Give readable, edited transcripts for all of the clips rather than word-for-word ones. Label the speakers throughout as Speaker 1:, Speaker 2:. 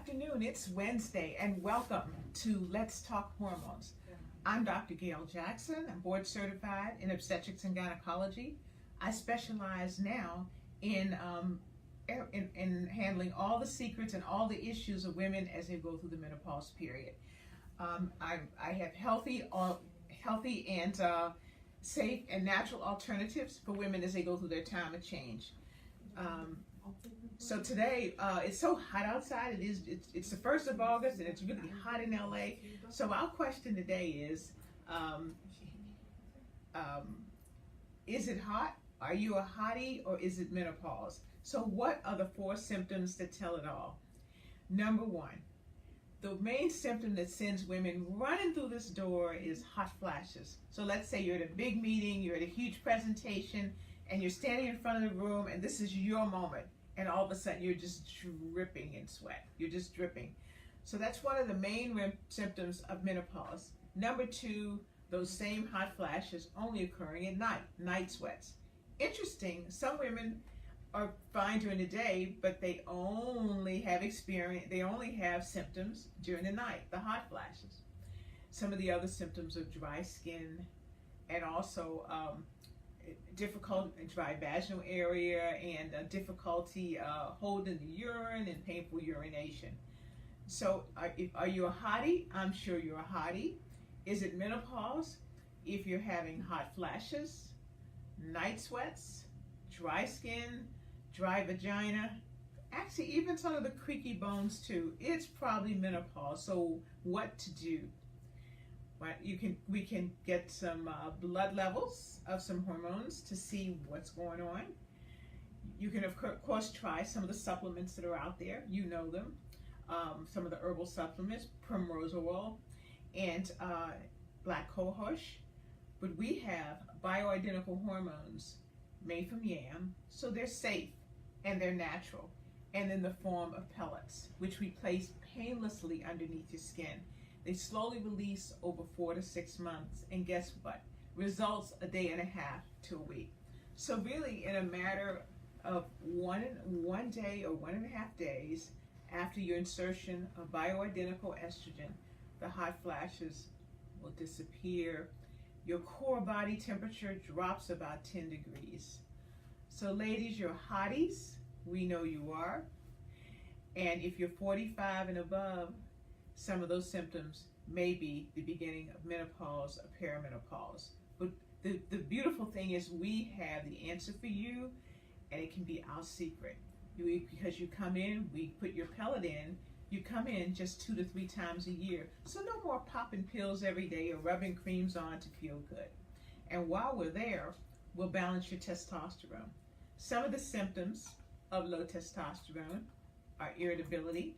Speaker 1: afternoon. It's Wednesday, and welcome to Let's Talk Hormones. I'm Dr. Gail Jackson. I'm board certified in Obstetrics and Gynecology. I specialize now in handling all the secrets and all the issues of women as they go through the menopause period. I have healthy and safe and natural alternatives for women as they go through their time of change. So today, it's so hot outside. It's the 1st of August and it's really hot in LA. So our question today is it hot? Are you a hottie, or is it menopause? So what are the 4 symptoms that tell it all? Number 1, the main symptom that sends women running through this door is hot flashes. So let's say you're at a big meeting, you're at a huge presentation, and you're standing in front of the room, and this is your moment. And all of a sudden, you're just dripping in sweat. You're just dripping. So that's one of the main symptoms of menopause. Number 2, those same hot flashes only occurring at night, night sweats. Interesting, some women are fine during the day, but they only have symptoms during the night, the hot flashes. Some of the other symptoms are dry skin, and also difficult dry vaginal area, and difficulty holding the urine, and painful urination. So are you a hottie? I'm sure you're a hottie. Is it menopause? If you're having hot flashes, night sweats, dry skin, dry vagina, actually even some of the creaky bones too, it's probably menopause. So what to do? We can get some blood levels of some hormones to see what's going on. You can of course try some of the supplements that are out there. You know them. Some of the herbal supplements, per-menopausal and black cohosh. But we have bioidentical hormones made from yam, so they're safe and they're natural, and in the form of pellets, which we place painlessly underneath your skin. They slowly release over 4 to 6 months, and guess what? Results a day and a half to a week. So really, in a matter of one day or 1.5 days after your insertion of bioidentical estrogen, the hot flashes will disappear. Your core body temperature drops about 10 degrees. So ladies, you're hotties. We know you are. And if you're 45 and above, some of those symptoms may be the beginning of menopause or perimenopause. But the beautiful thing is we have the answer for you, and it can be our secret. Because you come in, we put your pellet in, you come in just 2 to 3 times a year. So no more popping pills every day or rubbing creams on to feel good. And while we're there, we'll balance your testosterone. Some of the symptoms of low testosterone are irritability,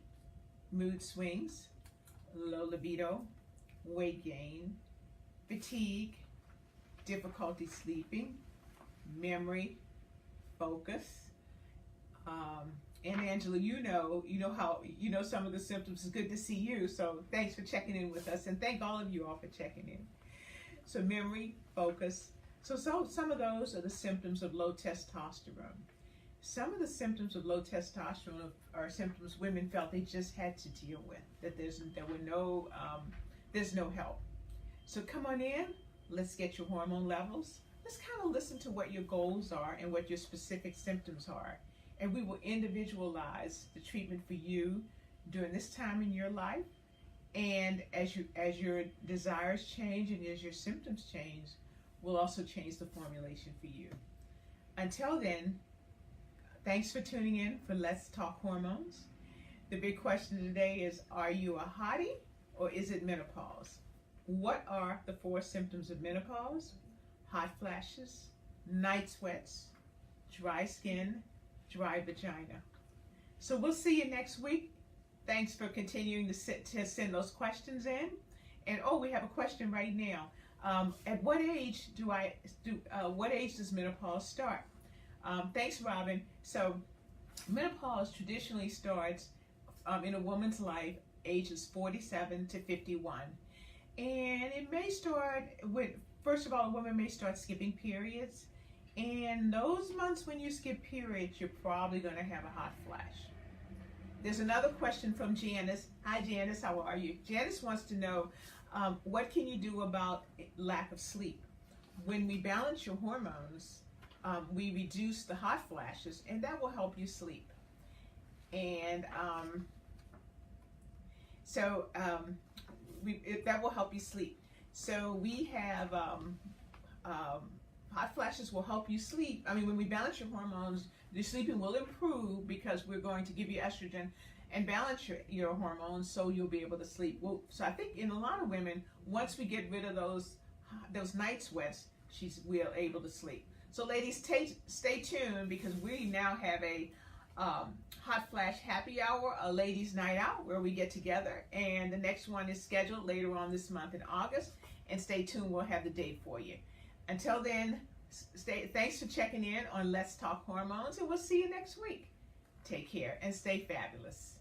Speaker 1: mood swings, low libido, weight gain, fatigue, difficulty sleeping, memory, focus. And Angela, you know some of the symptoms. It's good to see you. So thanks for checking in with us, and thank all of you all for checking in. So memory, focus. So some of those are the symptoms of low testosterone. Some of the symptoms of low testosterone are symptoms women felt they just had to deal with, that there's no help. So come on in, let's get your hormone levels. Let's kind of listen to what your goals are and what your specific symptoms are. And we will individualize the treatment for you during this time in your life. And as your desires change and as your symptoms change, we'll also change the formulation for you. Until then, thanks for tuning in for Let's Talk Hormones. The big question today is, are you a hottie, or is it menopause? What are the 4 symptoms of menopause? Hot flashes, night sweats, dry skin, dry vagina. So we'll see you next week. Thanks for continuing to send those questions in. And we have a question right now. At what age does menopause start? Thanks, Robin. So menopause traditionally starts in a woman's life ages 47 to 51. And it may start with, first of all, a woman may start skipping periods. And those months when you skip periods, you're probably going to have a hot flash. There's another question from Janice. Hi, Janice. How are you? Janice wants to know, what can you do about lack of sleep? When we balance your hormones, we reduce the hot flashes, and that will help you sleep. And that will help you sleep. So we have hot flashes will help you sleep. I mean, when we balance your hormones, your sleeping will improve because we're going to give you estrogen and balance your hormones, so you'll be able to sleep. Well, so I think in a lot of women, once we get rid of those night sweats, we're able to sleep. So ladies, stay tuned, because we now have a hot flash happy hour, a ladies night out, where we get together, and the next one is scheduled later on this month in August. And stay tuned, we'll have the date for you. Until then, thanks for checking in on Let's Talk Hormones, and we'll see you next week. Take care and stay fabulous.